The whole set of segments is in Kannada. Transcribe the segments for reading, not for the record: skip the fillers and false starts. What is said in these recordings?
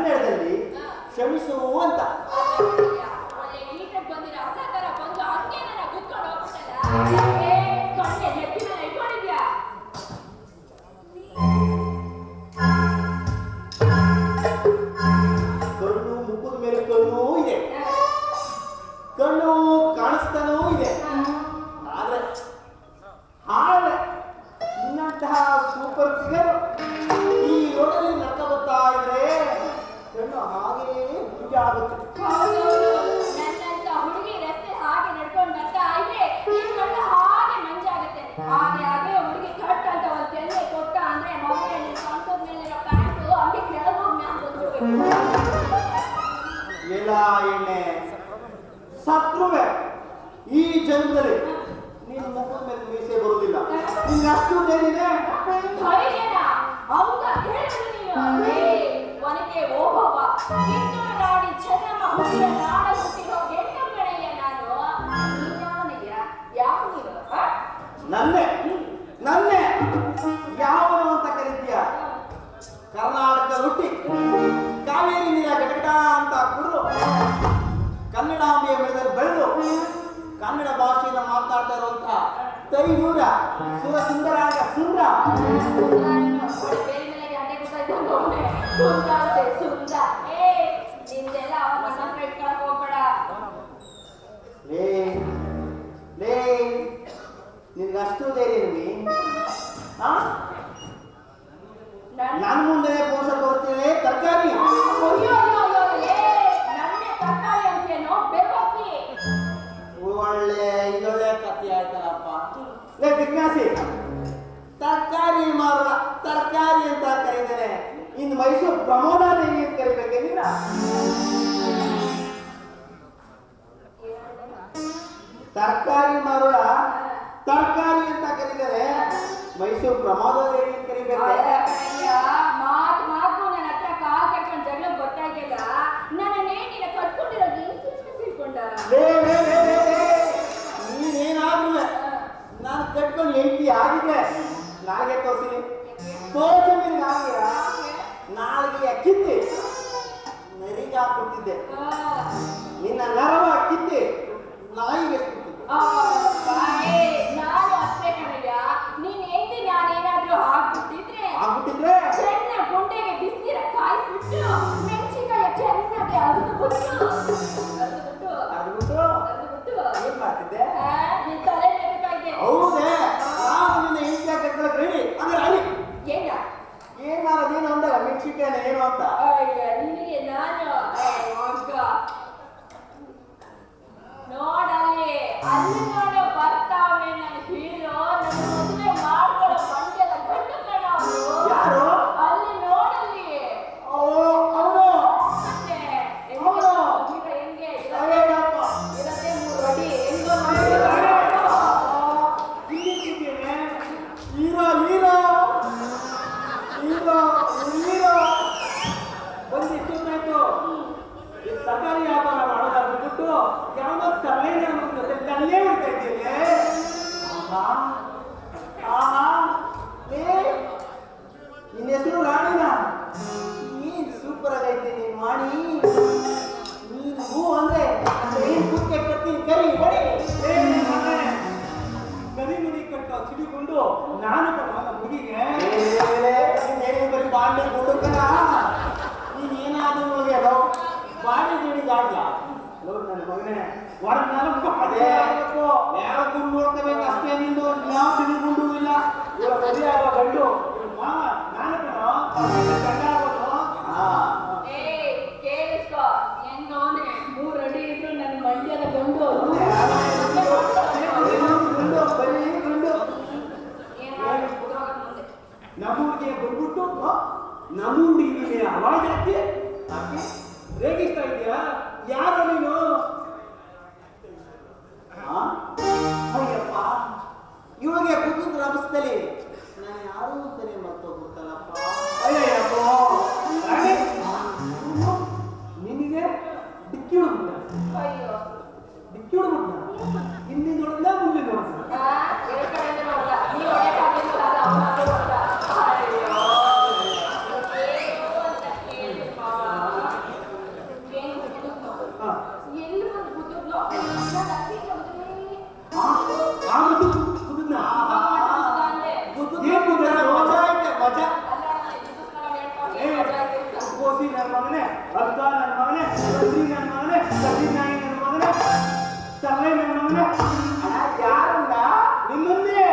ಕನ್ನಡದಲ್ಲಿ ಕ್ಷಮಿಸು ಅಂತ. ಕಣ್ಣು ಮುಖದ ಮೇಲೆ ಕಣ್ಣು ಇದೆ, ಕಣ್ಣು ಕಾಣಿಸ್ತಾನೂ ಇದೆ. ಆದ್ರೆ ನಿನ್ನಂತಹ ಸೂಪರ್ ಫಿಗರ್ ಈ ರೋಡಲ್ಲಿ ನಡ್ಕ ಬರ್ತಾ ಇದ್ರೆ ಕಣ್ಣು ಹಾಗೇ ಮುಂಜೆ ಆಗುತ್ತೆ. ನನ್ನಂತ ಹುಡುಗಿ ರಸ್ತೆ ಹಾಗೆ ನಡ್ಕೊಂಡು ಬರ್ತಾ ಇದ್ರೆ ಕಣ್ಣು ಹಾಗೆ ಮಂಜಾಗುತ್ತೆ. ಹಾಗೆ ಹಾಗೆ ಹುಡುಗಿ ಕಟ್ ಅಂತ ಒಂದು ಕೆಲ್ಲೆ ಕೊಟ್ಟ ಅಂದ್ರೆ ಮಗುವಿನ ಸ್ವಂತದ ಮೇಲಿರೋ ಪ್ಯಾಂಟು ಹಂಗೆ ಕೆಳಗೋಗಿ ಮ್ಯಾಲ್ ಬಂದ್ಬಿಡ್ಬೇಕು. ಎಲ್ಲ ಎಣ್ಣೆ ಸತ್ರುವೆ ಈ ಜನ್ಮದಲ್ಲಿ ನಿನ್ನ ಮುಖದ ಮೇಲೆ ಮೀಸೆ ಬರುವುದಿಲ್ಲ. ನಿನ್ನ ಅಷ್ಟು ಧೈರ್ಯನೇ ಅವಾಗ ಹೇಳಿದ್ರು ನೀನು ಒನಕೆ ಓಹೋವ ಕಿತ್ತೂರು ನಾಡಿ ಚೆನ್ನಮ್ಮ ಹುಟ್ಟಿದ ನಾಡ ಹುಟ್ಟಿರೋ ಹೆಣ್ಣು ಕಡೆಯ ನಾನು. ಯಾವ ನೀನು ನನ್ನೇ ಯಾವನು ಅಂತ ಕರೀತೀಯ? ಕರ್ನಾಟಕ ಹುಟ್ಟಿ ಕಾವೇರಿ ನೀರ ಗಟಗಟ ಅಂತ ಕುಡಿದು ಕನ್ನಡಾಂಬೆಯ ಬೆಳೆದಲ್ಲಿ ಬೆಳೆದು ಕನ್ನಡ ಭಾಷೆಯನ್ನು ಮಾತನಾಡ್ತಾ ಇರುವಂತ ತೈಮೂರ ಸುರ ಸುಂದರಾಗ ಸುಂದ್ರ ನಿನ್ಗಷ್ಟು ಧೈರ್ಯ ನನ್ನ ಮುಂದೆ ಪೋಷ ಬರುತ್ತೇನೆ ತರಕಾರಿ ಒಳ್ಳೆ ಇದೊಳ್ಳೆ ಕತ್ತಿ ಆಯ್ತಲ್ಲಪ್ಪ. ಜಿಜ್ಞಾಸಿ ತರಕಾರಿ ಮಾರೋಣ ತರಕಾರಿ ಅಂತ ಕರೀತೇನೆ. ಇನ್ನು ಮೈಸೂರು ಪ್ರಮೋದಾದೇವಿ ಅಂತ ಕರಿಬೇಕೆ ನೀನ? ತರಕಾರಿ ಮಾರೋಣ ತರಕಾರಿ ಅಂತ ಕರೀತಾರೆ, ಮೈಸೂರು ಪ್ರಮೋದಾದೇವಿ ಅಂತ ಕರಿಬೇಕೆ? ಮಾತು ನನ್ನ ಹತ್ರ ಕಾಲ್ ಕಟ್ಕೊಂಡು ಜಗಳ ಬರ್ತಾ ಇದೆಯಲ್ಲ, ನನ್ನೇ ನೀನ ಕಟ್ಕೊಂಡಿರೋದು ತಿಳ್ಕೊಂಡ. ನೀನೇನಾದ್ರೂ ನಾನು ಕಟ್ಕೊಂಡು ಹೆಂಡತಿ ಆಗಿದೆ ನಾಲ್ಗೆ ತೋರಿಸಿ ನಾಲ್ಗೆ ಕಿತ್ತಿ ನರಿಗೆ ಹಾಕ್ಬಿಡ್ತಿದ್ದೆ. ನಿನ್ನ ನರವ ಕಿತ್ತಿ ನಾಯಿಗೆ ನಾನು ಅಷ್ಟೇ ಕಣಯ್ಯ. ನೀನ್ ಹೆಂಡತಿ ನಾನೇನಾದ್ರೂ ಆಗ್ಬಿಟ್ಟಿದ್ರೆ ಚೆನ್ನ ಗುಂಡೆಗೆ ಬಿಸಿರ ಕಾಯಿಸ್ಬಿಟ್ಟು ಮೆಣಸಿನಕಾಯಿ ಚೆನ್ನಾಗಿ ಅರ್ದುಬಿಟ್ಟು ಏನ್ ಮಾಡ್ತಿದ್ದೆ? ನಿನ್ ತಲೆ ಮೆದುತ್ತಾ ಇದೆ. ಹೌದೇ? ನಾನು ನಿನ್ನ ಹೆಂಡತಿ ಕಟ್ಕೊಳಕ್ ರೆಡಿ ಅಂದ್ರೆ ಅಲ್ಲಿ ಏನಾರದೇನು ಅಂದಾಗ ಮೆಣಸಿನಕಾಯಿನ ಏನು ಅಂತ ನಿನಗೆ ನಾನು ನೋಡಲ್ಲಿ ಅಲ್ಲಿ ನೋಡೋ ಬರ್ತಾವನೆ ನನ್ನ ಹೀರೋ. ನನ್ನ ಮದುವೆ ಮಾಡ್ಕೊಳ್ಳೋ ಮಂಡ್ಯದ ಗಂಡು ಕಣ ಅವನು. ಯಾರು? ಅಲ್ಲಿ ನೋಡಲ್ಲಿ ಹೆಂಗೆ ಇರತ್ತೆ 3 ಅಡಿ ಹೆಂಗೋ ಬಂದಿಷ್ಟಾಯ್ತು. ತರಕಾರಿ ವ್ಯಾಪಾರ ಮಾಡೋದಾದ್ರು ಬಿಟ್ಟು ಯಾವ್ದೋ ತಲೆನೇ ಜೊತೆ ತಲ್ಲೇ ಉಳ್ತಾ ಇದ್ದೀರಿ. ನಿನ್ನ ಹೆಸರು ರಾಣಿನ? ನೀನ್ ಸೂಪರ್ ಆಗೈತೆ ನೀನ್ ಮಾಡಿ. ನೀನ್ ಹೂ ಅಂದ್ರೆ ಕುಕ್ಕೆ ಕತ್ತೀನಿ ಕರಿ ಹೊಡಿ ಕರಿ ಮುಡಿ ಕಟ್ಟೋ ಸಿಡಿಕೊಂಡು ನಾನು ನನ್ನ ಹುಡುಗಿಗೆ ಬರೀ ಬಾಂಡೆ ಕೊಡುಕನ ನೀನ್ ಏನಾದ್ರೂ ನೋಡಿ ಅದು ಬಾಡಿ ಗಿಡಿ ಗಾಡ್ಲ ನೋಡಿ ನನ್ನ ಮಗನೇ ಹೊರನಾಲ್ಕು ಅದೇ ಯಾವ ಗುಂಡು ನೋಡ್ಕೋಬೇಕು ಅಷ್ಟೇ. ನಿಂದು ಯಾವ ಸಿಡಿಗುಂಡು ಇಲ್ಲ. ಇವಾಗ ಮದುವೆ ಆಗೋ ಗಂಡು ಮಾವ ನಾನು ಗಂಡ ಆಗೋದು. ಕೇಳಿಸ್ಕೋ ಹೆಂಗವನೆ 3 ಅಡಿ ಇದ್ರು ನನ್ನ ಮಂಡ್ಯದ ಗಂಡು. ನಮ್ಮ ಹುಡುಗಿಯ ಬಂದ್ಬಿಟ್ಟು ನಮ್ಮ ಹುಡುಗಿಗೆ ಅವಾಜ್ ಹಾಕಿ ರೇಗಿಸ್ತಾ ಇದೆಯಾ? ಯಾರು ನೀನು? ಅಯ್ಯಪ್ಪ ಇವಳಿಗೆ ಕೂತು ರಭಸದಲ್ಲಿ ನಾನು ಯಾರು ಅಂತಾನೆ ಮರ್ತೋಗ್ಬಿಡ್ತಾನಪ್ಪ. ಅಯ್ಯಪ್ಪ ಅರ್ಥ ನನ್ನ ಮಗನೇ, ಸದ್ರಿ ನನ್ನ ಮಗನೇ, ಸದ್ರಿ ನಾಯಿ ನನ್ನ ಮಗನೇ, ತಲೆ ನನ್ನ ಮಗನೇ. ಯಾರನ್ನ ನಿಮ್ಮನ್ನೇ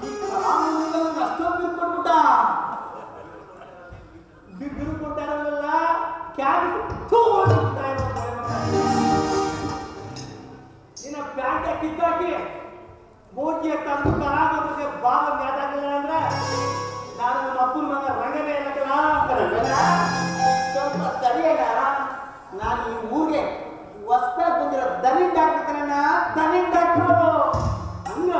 ಈ ಕಲಾವಿದ ಅಷ್ಟೊಂದು ಬಿರು ಕೊಟ್ಬಿಟ್ಟ. ಬಿರು ಕೊಟ್ಟಾರಲ್ಲ ಕ್ಯಾಬ್ ನಿನ್ನ ಪ್ಯಾಂಟ್ ಕಿತ್ತಾಕಿ ಬೋಟಿಯ ತಂದು ಕಲಾವಿದರಿಗೆ ಬಾಬಾ ಮ್ಯಾದಾಗಲ್ಲ ಅಂದ್ರೆ ನಾನು ನಮ್ಮ ಅಪ್ಪನ ಮಗ ರಂಗನೇ ಇಲ್ಲ ಅಂತಾರಲ್ಲ. ಸ್ವಲ್ಪ ತಡೆಯಲ್ಲ, ನಾನು ಈ ಊರಿಗೆ ಹೊಸ್ದಾಗಿ ಬಂದಿರೋ ದಲಿನ್ ಡಾಕ್ಟರ್ನ ದಲಿನ್ ಡಾಕ್ಟ್ರು ಹಂಗ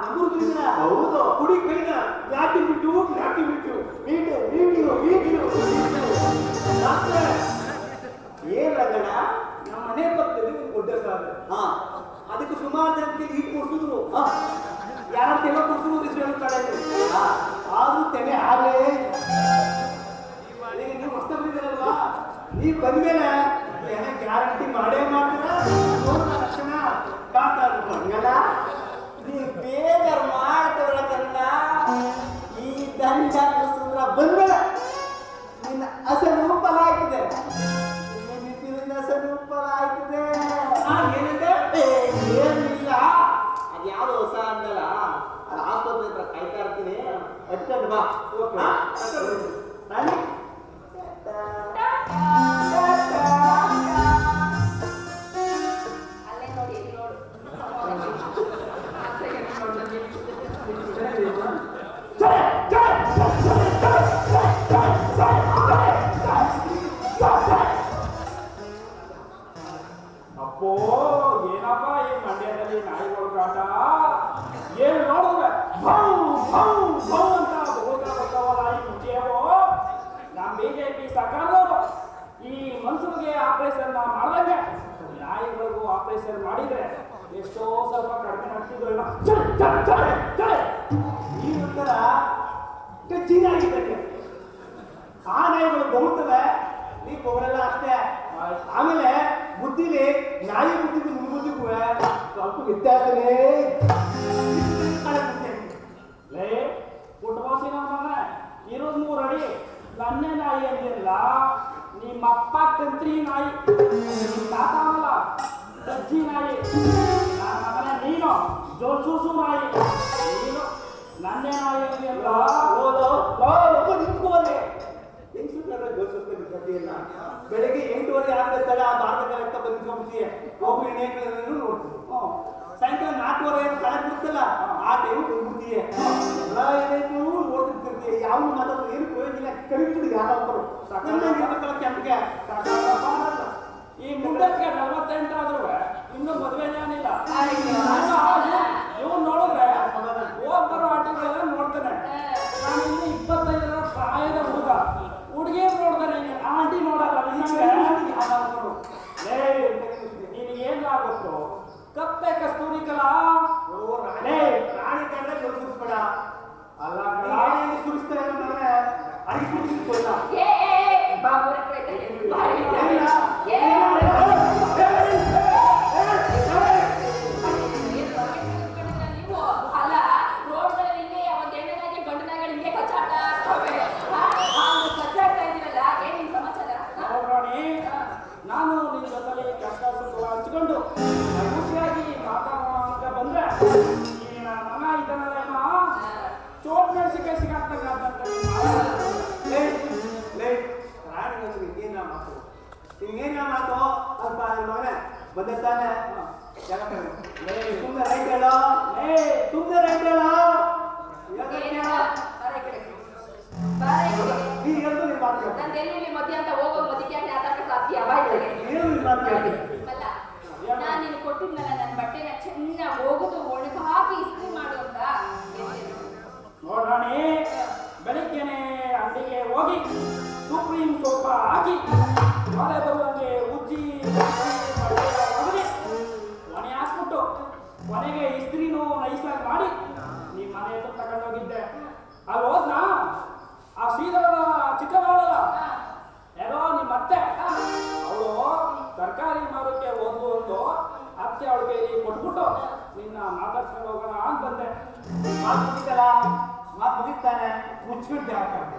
ನಮ್ಮೂರ್ಗಿನ ಹೌದು ಕುಡಿ ಕೈನ ಲಾಟಿ ಬಿಟ್ಟು ಏನ್ ರಂಗಣ್ಣ ನಮ್ಮ ಮನೆ ಪಕ್ಕದಲ್ಲಿ ಒಂದು ದೊಡ್ಡ ಸಾಲ ಅದಕ್ಕೆ ಸುಮಾರು ಜನಕ್ಕೆ ಈಟ್ ಕೊಡ್ಸಿದ್ರು. ಯಾರ ತೆಗೆ ಕೊಡ್ಸಿದ್ರು ಇಸ್ರೇಲ್ ಕಡೆ ಆದ್ರೂ ತೆಗೆ ಹಾಗೆ ನೀವು ಹೊಸ ಬಂದಿದ್ದೀರಲ್ವಾ, ನೀವು ಬಂದ್ಮೇಲೆ ಏನೇ ಗ್ಯಾರಂಟಿ ಮಾಡೇ ಮಾಡ್ತೀರಾ ನೋಡಿದ ತಕ್ಷಣ ಕಾಣ್ತಾ ಇದ್ರು. ಹಂಗಲ್ಲ ನೀವು ಬೇಜಾರು ಮಾಡ್ತಾರಲ್ಲ ಕನ್ನಡ. ಈ ದಂಡ ಸುಂದರ ಬಂದ್ಮೇಲೆ ನಿನ್ನ ಹಸನು ಫಲ ಆಯ್ತದೆ, ಹಸನು ಫಲ ಆಯ್ತದೆ. ಏನಂತೆ ಏನಿಲ್ಲ, ಅದ್ಯಾವುದು ಹೊಸ ಅಂದಲ್ಲ, ಅದು ಆಸ್ಪತ್ರೆ ಹತ್ರ ಕಾಯ್ತಾ ಇರ್ತೀನಿ. ಎತ್ಕೊಂಡು ಬಾ. ನಾನು ಅಲ್ಲೇ ನೋಡಿ ಇಲ್ಲಿ ನೋಡು. ಅಪ್ಪೋ ಏನಪ್ಪ ಈ ಮಂಡ್ಯದಲ್ಲಿ ನಾಯಿಗಳು ಕಾಟ ಏನ್ ನೋಡಿದ್ರೆ ಭೌ ಭೌ ಭೌ ಅಂತ ಬರ್ತಾವಲ್ಲ ಈ ಮುಂಚೆಯೋ. ನಮ್ಮ ಬಿಜೆಪಿ ಸರ್ಕಾರದವರು ಈ ಮನುಷ್ಯನಿಗೆ ಆಪರೇಷನ್ ಮಾಡ್ದಂಗೆ ನಾಯಿಗಳಿಗೂ ಆಪರೇಷನ್ ಮಾಡಿದ್ರೆ ಎಷ್ಟೋ ಸ್ವಲ್ಪ ಕಡಿಮೆ ಆಗ್ತಿದ್ದು ಇಲ್ಲ. ಈ ಉತ್ತರ ಚೀನಾಗಿದ್ದಂಗೆ ಆ ನಾಯಿಗಳು ಬಹುತ್ತವೆ, ನೀವು ಬಹುಳೆಲ್ಲ ಅಷ್ಟೇ. ಆಮೇಲೆ ಬುದ್ಧಿಲಿ ನಾಯಿ ಬುದ್ಧಿಗೂ ನಿಮ್ಮ ಬುದ್ಧಿಗೂ ಸ್ವಲ್ಪ ವ್ಯತ್ಯಾಸನೇ. ಲೇ ಪುಟ್ಟವಾಸಿ ನಮ್ಮ ಮಗ ಇರೋದು 3 ಅಡಿ ನನ್ನೇ ನಾಯಿ ಅಂದಿಲ್ಲ. ನಿಮ್ಮಪ್ಪ ಕಂತ್ರಿ ನಾಯಿ, ನಿಮ್ಮ ತಾತ ಅಲ್ಲ ದಜ್ಜಿ ನಾಯಿ. ನನ್ನ ಮಗನ ನೀನು ಜೋಲ್ಸೂಸು ನಾಯಿ, ನೀನು ನನ್ನೇ ನಾಯಿ ಅಂದಿಲ್ಲ. ನಿಂತ್ಕೋಲೆ ಬೆಳಿಗ್ಗೆ 8:30 ಆಗಬೇಕಲ್ಲ, ಆ ಭಾರತ ಕರೆಕ್ಟ್ ಬಂದ್ಕೊಂಡ್ಬಿಡ್ತೀಯ. ಒಬ್ಬರು ಎಣ್ಣೆಗಳನ್ನು ನೋಡ್ತೀವಿ. ಸಾಯಂಕಾಲ 4:30 ಕಳೆದ್ ಬಿಡ್ತಲ್ಲ, ಆ ಟೈಮ್ ಬಂದ್ಬಿಡ್ತೀಯ. ಎಲ್ಲ ಏನಾಯ್ತು ನೋಡ್ತಿರ್ತೀಯ. ಯಾವ ಮಾತಾಡೋದು ಏನು ಪ್ರಯೋಜನ, ಕರಿಬಿಟ್ಟು ಯಾರ ಒಬ್ಬರು ಕೆಂಪಿಗೆ ಈ ಮುಂದಕ್ಕೆ 48 ಆದ್ರೂ ಇನ್ನೂ ಮದುವೆನೇನಿಲ್ಲ. ಇವ್ನು ನೋಡಿದ್ರೆ ಹೋಗ್ ಬರೋ ಆಟಗಳೆಲ್ಲ ನೋಡ್ತಾನೆ. ನಾನು ಇನ್ನು 25 ಪ್ರಾಯದ ಹುಡುಗ, ಹುಡುಗಿಯರು ನೋಡ್ತಾನೆ, ಆಂಟಿ ನೋಡಲ್ಲ. ನಿನಗೇನಾಗುತ್ತೋ ಕಪ್ಪೆ ಕಸ್ತೂರಿ ಕಲ ರಾಣಿ ಕಂಡ್ರೆ ಸುರಿಸ್ಬೇಡ. ಅಲ್ಲ ಸುರಿಸ್ತಾ ಇಲ್ಲ ಮಗನೇ, ಅದಕ್ಕೆ ಸುರಿಸ್ಬೋದ ನೀವು ಅಲ್ಲ ರೋಡ್ಗಳಲ್ಲಿ ಹಿಂಗೆ ಒಂದು ಎಣ್ಣೆನಾಗೆ ಗಂಡನಾಗಳು ಹಿಂಗೆ ಕಚ್ಚಾಡ್ತಾ ಇರ್ತವೆ. ಕಚ್ಚಾಡ್ತಾ ಇದ್ದೀರಲ್ಲ, ಏನ್ ನಿಮ್ ಸಮಾಚಾರ? ರಾಣಿ, ನಾನು ನಿನ್ನ ಜೊತೆಲಿ ಕಷ್ಟ ಸುಖ ಹಂಚ್ಕೊಂಡು ಖುಷಿಯಾಗಿ ಮಾತಾಡೋಣ ಅಂತ ಬಂದ್ರೆ ಈ ಮಗ ಇದ್ದಾನಲ್ಲ ಚೋಟ್ ಮೆಣಸಿಕಾಯಿ ಸಿಗಾಕ್ತಂಗ ರಾಣಿ ಮಾತು ನಿಮ್ಗೇನ ಮಾತು ಅಲ್ಪ ಮಗನೇ ಬಂದ ತಾನೆ. ಸುಮ್ಮನೆ ರೈಟ್ ಹೇಳೋ, ಸುಮ್ಮನೆ ರೈಟ್ ಹೇಳೋ. ನೀನು ಹೇಳ್ದು ನೀನು ಮಾತು ನಂದು ಎಲ್ಲಿ ಮಧ್ಯ ಅಂತ ಹೋಗೋ ಮಧ್ಯಕ್ಕೆ ಆತಕ್ಕೆ ಸಾಧ್ಯ ಏನು ನೀನು ಮಾತು ಅಲ್ಲ. ನಾನು ನಿನಗೆ ಕೊಟ್ಟಿದ್ನಲ್ಲ ನನ್ನ ಬಟ್ಟೆನ ಚೆನ್ನಾಗಿ ಹೋಗುದು ಒಣಗಿ ಹಾಕಿ ಇಸ್ತ್ರಿ ಮಾಡು ಅಂತ. ನೋಡ್ರಾಣಿ, ಬೆಳಿಗ್ಗೆನೆ ಅಂಗಡಿಗೆ ಹೋಗಿ ಸುಪ್ರೀಂ ಸೋಪ ಹಾಕಿ ಮಳೆ ಬರುವಂಗೆ ಉಜ್ಜಿ ಒಣಗಿ ಒಣೆ ಹಾಕ್ಬಿಟ್ಟು ಕೊನೆಗೆ ಇಸ್ತ್ರಿನೂ ನೈಸಾಗಿ ಮಾಡಿ ನಿಮ್ಮ ಮನೆ ಹತ್ರ ತಗೊಂಡೋಗಿದ್ದೆ. ಅಲ್ಲಿ ಹೋದ್ನಾ ಆ ಶ್ರೀಧರದ ಚಿಕ್ಕವಾಳಲ್ಲ ಏನೋ ನಿಮ್ಮ ಅತ್ತೆ, ಅವಳು ತರಕಾರಿ ಮಾರೋಕ್ಕೆ ಒಂದು ಅತ್ತೆ ಅವಳ ಕೈಲಿ ಕೊಟ್ಬಿಟ್ಟು ನಿನ್ನ ಮಾತಾಡ್ಸ್ಕೊಂಡು ಹೋಗೋಣ ಅಂತ ಬಂದೆ. ಮಾತು ಮುಗಿತಲ್ಲ, ಮಾತು ಮುಗಿತಾನೆ ಮುಚ್ಚಿಬಿಟ್ಟೆ ಹಾಕೊಂಡು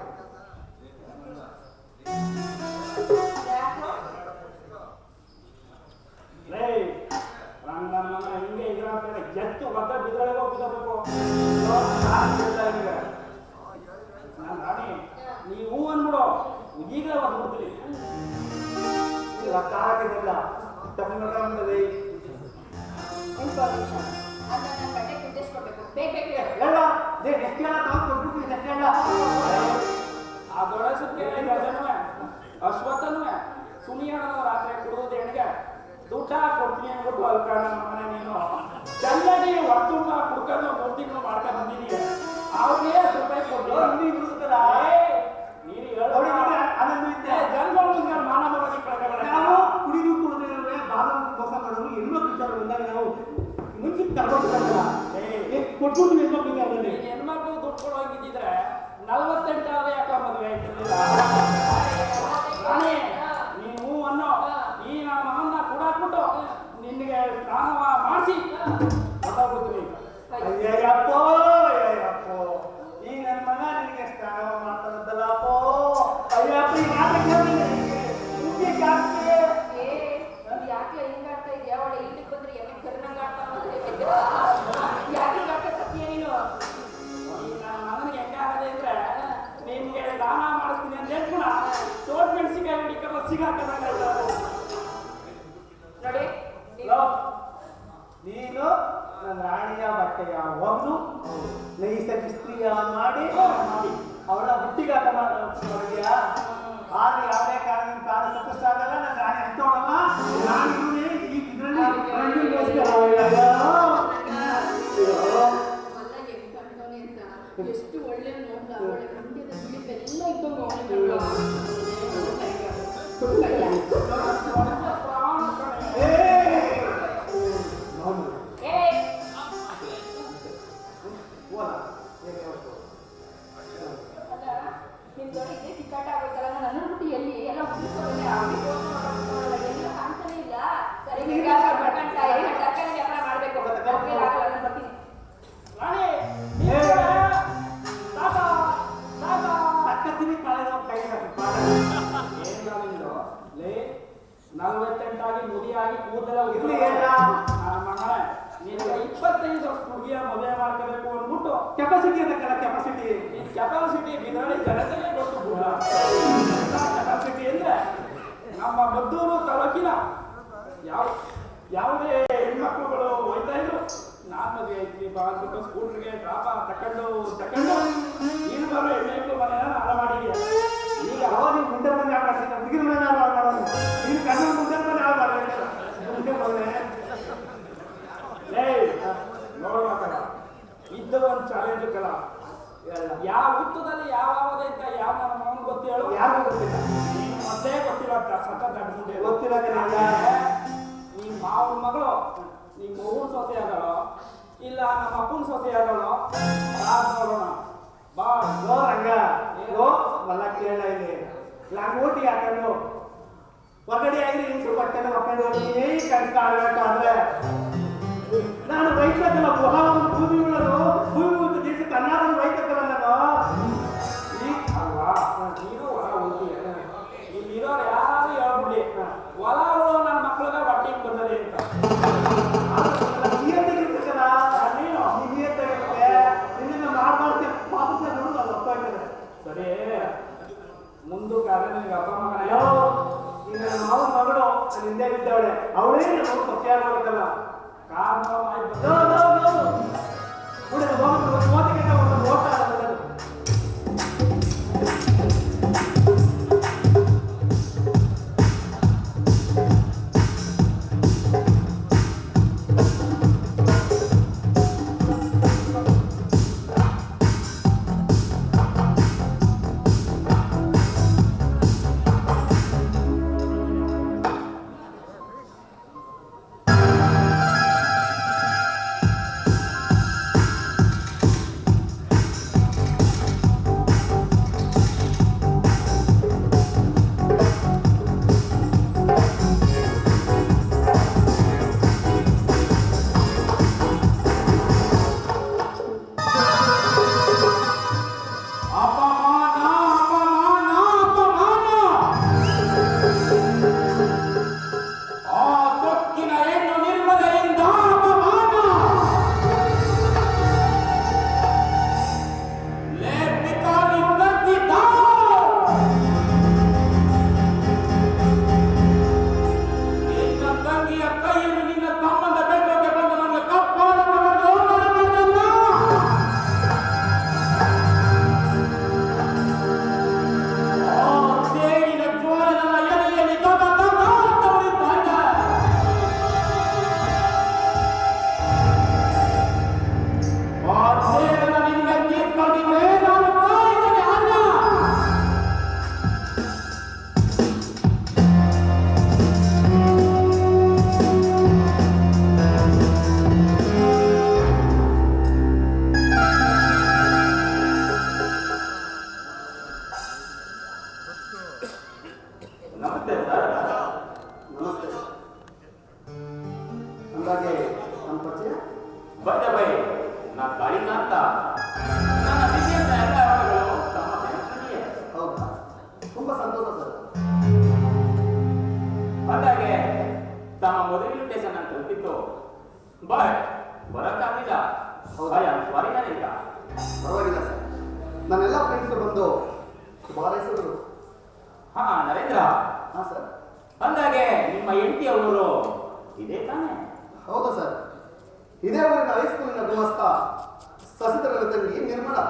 ಕಾಲಕ್ಕೆಲ್ಲ ತಮಿಳ್ನಾಡಲ್ಲಿ ನಿಂತ್ಕೊ ಒಂದ್ ನಿಮಿಷ. ಅಂತ ನನ್ನ ಬಟ್ಟೆ ಕುಟ್ಟಿಸ್ಕೊಡ್ಬೇಕು. ಬೇಗ ಬೇಗ ಹೇಳು. ಎಲ್ಲ ಎಷ್ಟೆಲ್ಲ ತಗೊಂಡ್ಬಿಟ್ಟು ಎಷ್ಟೆಲ್ಲ ಆ ದೊಡ್ಡ ಸುತ್ತಿಗೆ ಗಜನವೇ ಅಶ್ವತ್ಥನುವೆ ಸುನಿಯಣ್ಣನ ರಾತ್ರಿ ಕುಡುವುದು ಹೆಣ್ಗೆ ದುಡ್ಡ ಕೊಡ್ತೀನಿ ಅಂದ್ಬಿಟ್ಟು ಅಲ್ಕ ನನ್ನ ಮನೆ ನೀನು ಚೆನ್ನಾಗಿ ಹೊಟ್ಟುಂಬ ಕುಡ್ಕೊಂಡು 3 ತಿಂಗಳು ಮಾಡ್ಕೊಂಡು ಬಂದಿದ್ದೀನಿ. ಅವ್ರಿಗೆ 10 ರೂಪಾಯಿ ಕೊಡ್ಲಿ ನೀನು ಇರುತ್ತಲ್ಲ ನೀನು ಹೇಳೋ ಆನಂದ ಇದ್ದೆ ಜನಗಳು ಮಾನವವಾಗಿ ಕಳ್ಕೊಂಡ್ರೆ ನಾವು ಕುಡಿದು ಕುಡಿದ್ರೆ ಬಾಲ ಮೋಸ ಮಾಡೋರು ಎಲ್ಲೋ ವಿಚಾರ ಬಂದಾಗ ನಾವು ಮುಂಚಿನ ತಗೊಂಡ್ರಲ್ಲ ಕೊಟ್ಬಿಟ್ಟು ಹೆಣ್ಮಕ್ಳಿಗೆ ಹೆಣ್ಮಕ್ಳು ದುಡ್ಡು ಕೊಡೋಗಿದ್ದಿದ್ರೆ 48 ಆದ್ರೆ ಯಾಕ ಮದುವೆ ಆಯ್ತಿರ್ಲಿಲ್ಲ. ನೀನು ಅನ್ನೋ ಈ ನನ್ನ ಮಗನ್ನ ಕೂಡಾಕ್ಬಿಟ್ಟು ನಿನಗೆ ಸ್ನಾನ ಮಾಡಿಸಿ ಹೊಟ್ಟೋಗ್ಬಿಡ್ತೀನಿ. ಅಯ್ಯಪ್ಪೋ ಅಯ್ಯಪ್ಪೋ ಈ ನನ್ನ ಮಗ ನಿನಗೆ ಸ್ನಾನ ಮಾಡ್ತಾರದ್ದಲ್ಲಪ್ಪೋ ಅಯ್ಯಪ್ಪ ಈ ಮಾತಕ್ಕೆ ಏ, ಇದು ಯಾಕೆ ಹಿಂಗಾಡ್ತಾ ಇದೆಯಾ? ಒಳ್ಳೆ ಇಲ್ಲಿಗೆ ಬಂದ್ರೆ ಎಮ್ಮೆ ಕರ್ನಂಗ್ ಆಡ್ತಾ ಯಾಕೆ ಹಿಂಗಾಡ್ತಾ ಸತ್ಯ ನೀನು? ಈ ನನ್ನ ಮಗನಿಗೆ ಹೆಂಗಾಗದೆ ಅಂದ್ರೆ ನಿನ್ಗೆ ದಾನ ಮಾಡಿಸ್ತೀನಿ ಅಂತ ಹೇಳ್ಕೊಳ ತೋಟ ಮೆಣಸಿಕಾಯಿ ಹುಡುಕಲ್ಲ ಸಿಗಾಕಲ್ಲ. ನೋಡಿ ನೀನು ನನ್ನ ರಾಣಿಯ ಬಟ್ಟೆಯ ಒಂದು ನೈಸರ್ಗಿಕ ಇಸ್ತ್ರಿಯ ಮಾಡಿ ಅವಳ ಹುಟ್ಟಿಗಾಟ ಮಾಡಿದ್ಯಾ? ಆದ್ರೆ ಯಾವುದೇ ಕಾರಣದಿಂದ ಕಾಲ ಸಂತೋಷ ಆಗಲ್ಲ. ನನ್ನ ರಾಣಿ ಅಂತವಳಲ್ಲ. ನಾನು ಈ ಇದರಲ್ಲಿ ಎಷ್ಟು ಒಳ್ಳೆ ನೋಡ್ದ ಒಳ್ಳೆ ಮಂಡ್ಯದ ಬಿಳಿಪೆಲ್ಲ ಇದ್ದಂಗ ಅವನಿಗೆ ನಿಮ್ ದೊಡ್ಡ ಇದೇ ಟಿಕೆಟ್ ಆಗೋಯ್ತಲ್ಲ. ನಾನು ನನ್ನ ಬಿಟ್ಟು ಎಲ್ಲಿ ಎಲ್ಲ ಮುಗಿಸ್ಕೊಂಡೆ ಎಲ್ಲ ಕಾಣ್ತಾನೆ ಇಲ್ಲ. ಸರಿ ತರಕಾರಿ ವ್ಯಾಪಾರ ಮಾಡ್ಬೇಕು. ಆಗಲ್ಲ ನಾನು ಬರ್ತೀನಿ. ರಾಣಿ ತಕ್ಕತ್ತೀನಿ ಕಾಲೇಜ್ ಕೈ ಲೇ 48 ಆಗಿ ಮುದಿಯಾಗಿ ಕೂದಲೆಲ್ಲ ಇರ್ಲಿ ಏನ? ಮಗನೇ ನಿನಗೆ 25 ವರ್ಷ ಹುಡುಗಿಯ ಮದುವೆ ಮಾಡ್ಕೋಬೇಕು ಅಂದ್ಬಿಟ್ಟು ಕೆಪಾಸಿಟಿ ಅದಕ್ಕಲ್ಲ ಕೆಪಾಸಿಟಿ ಈ ಕೆಪಾಸಿಟಿ ಬಿದ್ರಲ್ಲಿ ಜನತೆಗೆ ಗೊತ್ತು ಕೂಡ. ಕೆಪಾಸಿಟಿ ಅಂದ್ರೆ ನಮ್ಮ ಮದ್ದೂರು ತಾಲೂಕಿನ ಯಾವುದೇ ಹೆಣ್ಮಕ್ಳುಗಳು ಹೋಯ್ತಾ ಇದ್ರು ನಾನು ಮದುವೆ ಆಯ್ತೀನಿ ಬಾ ಅಂದ್ಬಿಟ್ಟು ಸ್ಕೂಟ್ರಿಗೆ ಡ್ರಾಪ ತಕೊಂಡು ನೀನು ಬರೋ ಹೆಣ್ಮಕ್ಳು ಮನೆಯ ಹಾಳ ಮಾಡಿದ್ಯಾ. ಈಗ ನೀವು ಮುಂದೆ ಬಂದು ಯಾವ ಮಾಡ್ತೀನಿ ಹುಡುಗಿನ ಮನೆ ಯಾವ ಮಾಡೋದು ನೀನು ಕಣ್ಣ ಮುಂದೆ ಬಂದು ಯಾವ ಮಾಡಬೇಕು ಮುಂದೆ ಬಂದ್ರೆ ನೋಡ್ಬೇಕಲ್ಲ ಇದ್ದ ಒಂದು ಚಾಲೆಂಜ್ ಕಲ ಯಾವ ಹುತ್ತದಲ್ಲಿ ಯಾವಾಗದೆ ಅಂತ ಯಾವ ನನ್ನ ಮಗನ ಗೊತ್ತು ಹೇಳು. ಯಾರು ಗೊತ್ತಿಲ್ಲ ನೀನು ಮೊದಲೇ ಗೊತ್ತಿಲ್ಲ ಸತ ದಡ್ಮುಂಡೆ ಗೊತ್ತಿಲ್ಲ ನಿಮ್ಮ ಮಾವನ ಮಗಳು ನಿಮ್ಮ ಮಗುನ ಸೊಸೆ ಆಗಲ್ಲ ಇಲ್ಲ ನಮ್ಮ ಅಪ್ಪನ ಸೊಸೆ ಆಗಲ್ಲ ನೋಡೋಣ ಬಾ ಗೋ ರಂಗ ಗೋ ಮಲ್ಲ ಕೇಳ ಇಲ್ಲಿ ಲಂಗೋಟಿ ಹಾಕೊಂಡು ಹೊರಗಡೆ ಆಗಿ ನಿಂತು ಬಟ್ಟೆನ ಹಾಕೊಂಡು ನೀನೇ ಕನ್ಸ ಆಡ್ಬೇಕು ಅಂದ್ರೆ ನಾನು ವೈದ್ಯಕಲ್ಲ ಗುಹಾವನ್ನು ಭೂಮಿ ಉಳ್ಳದು ಭೂಮಿ ಮತ್ತು ದೇಶ ಕನ್ನಡ ವೈದ್ಯಕಲ್ಲ ನಾನು ಅಲ್ವಾ ನೀನು ಹೊರ ಹೋಗಿ ಇಲ್ಲಿರೋರು ಯಾರು ಹೇಳ್ಬಿಡಿ ಹೊಲಗಳು ನನ್ನ ಮಕ್ಳಿಗೆ ಬಟ್ಟೆಗೆ ಬಂದದೆ ಅಂತ ಸರಿ ಮುಂದಕ್ಕೆ ಅದೇ ನನಗೆ ಅಪ್ಪ ಮಗನ ಮಾವನ ಮಗಳು ಹಿಂದೆ ಬಿದ್ದವಳೆ ಅವಳೇ ನಾವು ಸಸ್ಯ ಆಗಬೇಕಲ್ಲ ಕಾರಣ ನಮಸ್ತೆ ಸರ್. ನಮಸ್ತೆ. ಅಂದಾಗೆ ನಮ್ಮ ಪರಿಚಯ? ಬೈ ನಾ ಕಾಳಿನಾಥ. ನನ್ನ ವಿದ್ಯಾಭ್ಯಾಸ ಎಲ್ಲ ವ್ಯವಹಾರಗಳು ತಮ್ಮ ನೆನಪಿನಲ್ಲಿಯೇ. ಹೌದಾ? ತುಂಬ ಸಂತೋಷ ಸರ್. ಅಂದಾಗೆ ತಮ್ಮ ಮೊದಲ ಇನ್ವಿಟೇಷನ್ ಅಂತ ತಲುಪಿತ್ತು. ಬಟ್ ಬರಕ್ಕಾಗಲಿಲ್ಲ. ಹೌದಾ? ಸಾರಿ ನಾನಿಲ್ಲ. ಪರವಾಗಿಲ್ಲ ಸರ್. ನನ್ನೆಲ್ಲ ಫ್ರೆಂಡ್ಸ್ ಬಂದು ಬಾರೈಸಿದ್ರು. ಹಾ ನರೇಂದ್ರ, ಹಾಂ ಸರ್. ಅಂದಾಗೆ ನಿಮ್ಮ ಹೆಂಡತಿ ಅವರು ಇದೇ ತಾನೇ? ಹೌದಾ ಸರ್. ಇದೇ ಊರಿನ ಹೈಸ್ಕೂಲಿನ ಗುಮಸ್ತ ಸಸಿಧರನ ತಂಗಿ ನಿರ್ಮಲಾ.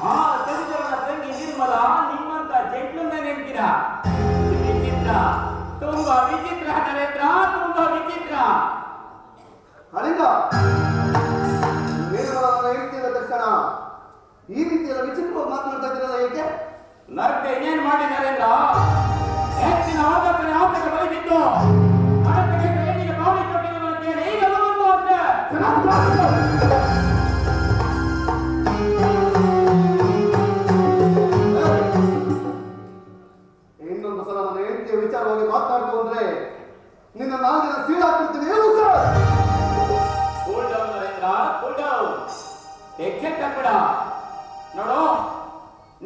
ಆ ಸಸಿಧರನ ತಂಗಿ ನಿರ್ಮಲಾ ನಿಮ್ಮಂತ ಜೆಂಟ್ಲನ್ನ ನೆನ್ಪಿನ ವಿಚಿತ್ರ, ತುಂಬಾ ವಿಚಿತ್ರ ನರೇಂದ್ರ, ತುಂಬಾ ವಿಚಿತ್ರ. ಅಳಿಂಗ, ನಿರ್ಮಲನ ಹೇಳ್ತಿದ್ದ ತಕ್ಷಣ ಈ ರೀತಿಯೆಲ್ಲ ವಿಚಿತ್ರವಾಗಿ ಮಾತನಾಡ್ತಾ ಇದ್ದೀರಲ್ಲ, ಏಕೆ? ನರ್ತೆ ಇನ್ನೇನ್ ಮಾಡಿ ನರೇಂದ್ರ? ಹೆಚ್ಚಿನ ಆಕರ್ಷಣೆ ಆಸೆಗೆ ಬಲಿಬಿದ್ದು ಹಣತೆಗೆ ಕೈಲಿಗೆ ಬಾವಿ ಕೊಟ್ಟಿರುವುದು ಅಂತೇಳಿ ಈಗ ಬಂತು ಅಷ್ಟೇ. ಇನ್ನೊಂದು ಸಲ ನನ್ನ ಹೆಂಡತಿಯ ವಿಚಾರವಾಗಿ ಮಾತನಾಡ್ತು ಅಂದ್ರೆ ನಿನ್ನ ನಾಲ್ಗಿನ ಸೀಳಾಕ್ಬಿಡ್ತೀನಿ. ಏನು sir? Cool down Narendra, cool down. ಎಕ್ಸೆಪ್ಟ್ ಆಗ್ಬೇಡ. ನೋಡು,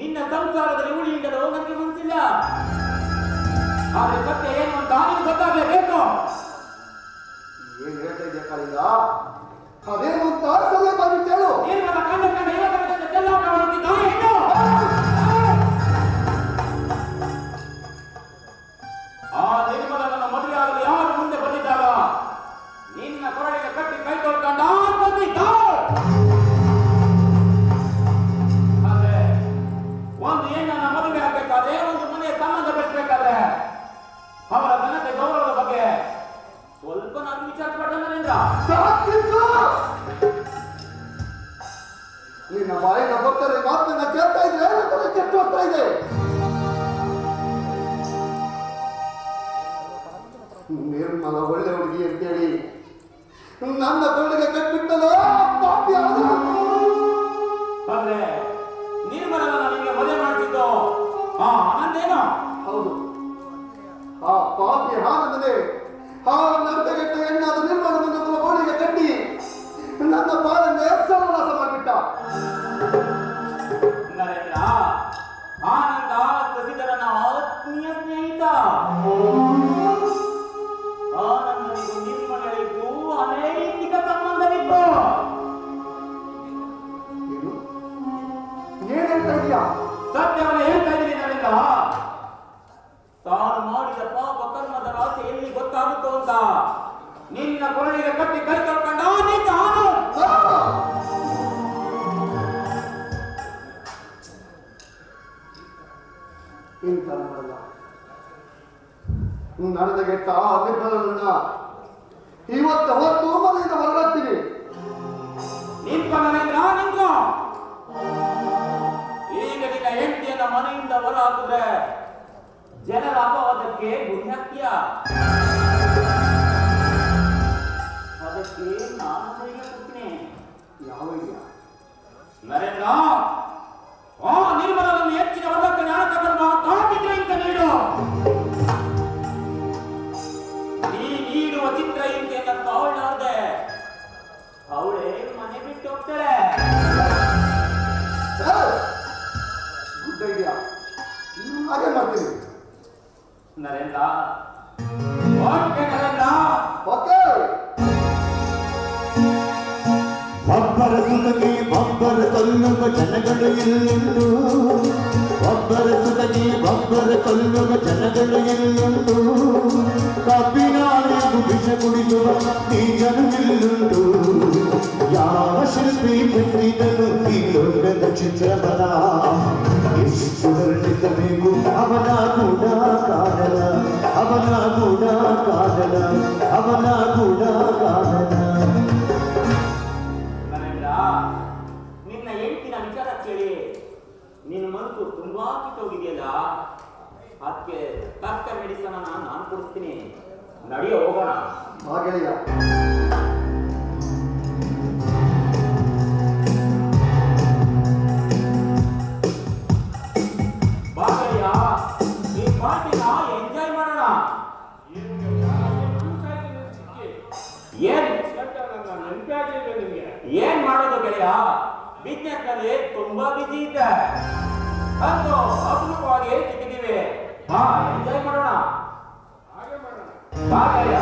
ನಿನ್ನ ಸಂಸಾರದಲ್ಲಿ ಉಳಿಯಿಂದಲೂ ನನಗೆ ಮನಸ್ಸಿಲ್ಲ. ಆದ್ರೆ ಸತ್ಯ ಏನು ಅಂತ ನಿನಗೆ ಗೊತ್ತಾಗಲೇಬೇಕು. ಏನ್ ಹೇಳ್ತಾ ಇದೆಯಾ ಕಾಳಿಂಗ? ಅದೇನು ಅಂತ ಸಲಹೆ ಬಂದು ಕೇಳು. ನಿರ್ಮಲ ಕಂಡ ಇವತ್ತು ಚೆಲ್ಲಾಟ ಮಾಡುತ್ತಿದ್ದ ಹೆಣ್ಣು. ಆ ನಿರ್ಮಲನ ಮದುವೆ ಆಗಲು ಯಾರು ಮುಂದೆ ಬಂದಿದ್ದಾಗ ನಿನ್ನ ಕೊರಳಿಗೆ ಕಟ್ಟಿ ಕೈ ತೊಳ್ಕೊಂಡ ಆದ್ರೆ ಒಂದು ಹೆಣ್ಣನ್ನ ಮದುವೆ ಆಗ್ಬೇಕಾದ್ರೆ, ಒಂದು ಮನೆಯ ಸಂಬಂಧ ಬೆಳೆಸಬೇಕಾದ್ರೆ ಅವರ ಘನತೆ ಗೌರವದ ಬಗ್ಗೆ ಸ್ವಲ್ಪ ನಾನು ವಿಚಾರಿಸಬಾರ್ದ ನರೇಂದ್ರ? ಸಾಕಿಸು! ನಿನ್ನ ಬಾಯಿನ ಭಕ್ತರು ಮಾತನ್ನ ಕೇಳ್ತಾ ಇದ್ರೆ ತಲೆ ಕೆಟ್ಟು ಹೋಗ್ತಾ ಇದೆ. ನಿರ್ಮಲ ಒಳ್ಳೆ ಹುಡುಗಿ ಅಂತೇಳಿ ನನ್ನ ಕೊಳ್ಳಿಗೆ ಕಟ್ಬಿಟ್ಟಲ್ಲ ಪಾಪಿ ಆದ. ಅಂದ್ರೆ ನಿರ್ಮಲನ ನಿಮಗೆ ಮದುವೆ ಮಾಡ್ತಿದ್ದು ಆ ಆನಂದೇನೋ? ಹೌದು, ಆ ಪಾಪಿ ಆನಂದನೇ ಆ ನರ್ತೆಗೆಟ್ಟ ಹೆಣ್ಣಾದ ನಿರ್ಮಲನನ್ನು ಕೊಳ್ಳಿಗೆ ಕಟ್ಟಿ ನನ್ನ ಬಾಳನ್ನೇ ಸರ್ವನಾಶ ಮಾಡಿಬಿಟ್ಟ. ನರೇಂದ್ರ, ಆನಂದ ಸಸಿಧರನ ಆತ್ಮೀಯ ಸ್ನೇಹಿತ. ಆನಂದನಿಗೂ ನಿರ್ಮಲನಿಗೂ ಅನೈತಿಕ ಸಂಬಂಧವಿತ್ತು. ಏನು? ಏನ್ ಹೇಳ್ತಾ ಇದೀಯಾ? ಸತ್ಯವನ್ನ ಹೇಳ್ತಾ ಇದ್ದೀನಿ ನರೇಂದ್ರ. ತಾನು ಮಾಡಿದ ಪಾಪ ಕರ್ಮದ ರಾಶಿ ಎಲ್ಲಿ ಗೊತ್ತಾಗುತ್ತೋ ಅಂತ ನಿನ್ನ ಕೊರಳಿಗೆ ಕಟ್ಟಿ ಕೈ ತೊಳ್ಕೊಂಡ ನಿಜ ಇಂಥ ಮಾಡಲ್ಲ. ನಡೆದಗೆಟ್ಟ ನಿರ್ಮಲನನ್ನ ಇವತ್ತು ಹೊತ್ತು ಮನೆಯಿಂದ ಹೊರಗಾಗ್ತೀನಿ. ನಿಂತ್ಕೊ ನರೇಂದ್ರ, ನಿಂತ್ಕೊ. ಈಗ ನಿನ್ನ ಹೆಂಡತಿಯನ್ನ ಮನೆಯಿಂದ ಹೊರ ಹಾಕಿದ್ರೆ ಜನರ ಅಪವಾದಕ್ಕೆ ಗುರಿ ಹಾಕ್ತೀಯ. ಅದಕ್ಕೆ ನಾನು ಸರಿಗೆ ಕೊಡ್ತೀನಿ. ಯಾವ ಇದೆಯಾ ನರೇಂದ್ರ, ಆ ನಿರ್ಮಲನನ್ನು ಹೆಚ್ಚಿನ ವರ್ಗಕ್ಕೆ ಜ್ಞಾನ ತಗೊಂಡು ಕಾಟಿದ್ರೆ ಇಂತ ನೀಡು. ನೀಡುವ ಚಿತ್ರ ಹಿಂಸೆಯನ್ನ ತಾವಳಾರ್ದೆ ಅವಳೇ ಮನೆ ಬಿಟ್ಟು ಹೋಗ್ತಾಳೆ. ಗುಡ್ ಐಡಿಯಾ, ಹಾಗೆ ಮಾಡ್ತೀನಿ. ನರೇಂದ್ರ, ಓಕೆ ನರೇಂದ್ರ. ಓಕೆ. ಒಬ್ಬರ ಸುಖಕ್ಕೆ ಒಬ್ಬರ ಕೊಲ್ಲುವ ಜನಗಳು ಇಲ್ಲುಂಟು. ಒಬ್ಬರ ಸುಖಕ್ಕೆ ಒಬ್ಬರ ಕೊಲ್ಲುವ ಜನಗಳು ಇಲ್ಲುಂಟು. ಕಬ್ಬಿನಾಲೆಗೂ ವಿಷ ಕುಡಿಸುವ ನೀಜನು ಇಲ್ಲುಂಟು. ಯಾವ ಶಿಲ್ಪಿ ಕೆತ್ತಿದನು ಈ ಲೋಕದ ಚಿತ್ರವನ? ಎಷ್ಟು ವರ್ಣಿಸಬೇಕು ಅವನ ಗುಣ ಕಾರಣ, ಅವನ ಗುಣ ಕಾರಣ, ಅವನ ಗುಣ ಕಾರಣ. ನಿನ್ನ ಹೆಂಡತಿನ ವಿಚಾರ ಕೇಳಿ ನಿನ್ನ ಮನಸ್ಸು ತುಂಬಾ ಕಿತ್ತೋಗಿದೆಯಲ್ಲ, ಅದಕ್ಕೆ ತಕ್ಕ ಮೆಡಿಸನ್ ನಾನು ಕೊಡಿಸ್ತೀನಿ. ನಡೆಯೋ ಹೋಗೋಣ. ಹಾಗೆಯ ಬಾಗಯ್ಯ. ಗೆಳೆಯ ಬಿಸ್ನೆಸ್ ನಲ್ಲಿ ತುಂಬಾ ಬಿಸಿ ಇದ್ದೆ. ಅಂತೂ ಅಪರೂಪವಾಗಿ ಸಿಕ್ಕಿದ್ದೀವಿ. ಹಾ, ಎಂಜಾಯ್ ಮಾಡೋಣ. ಬಾ ಗೆಳೆಯ.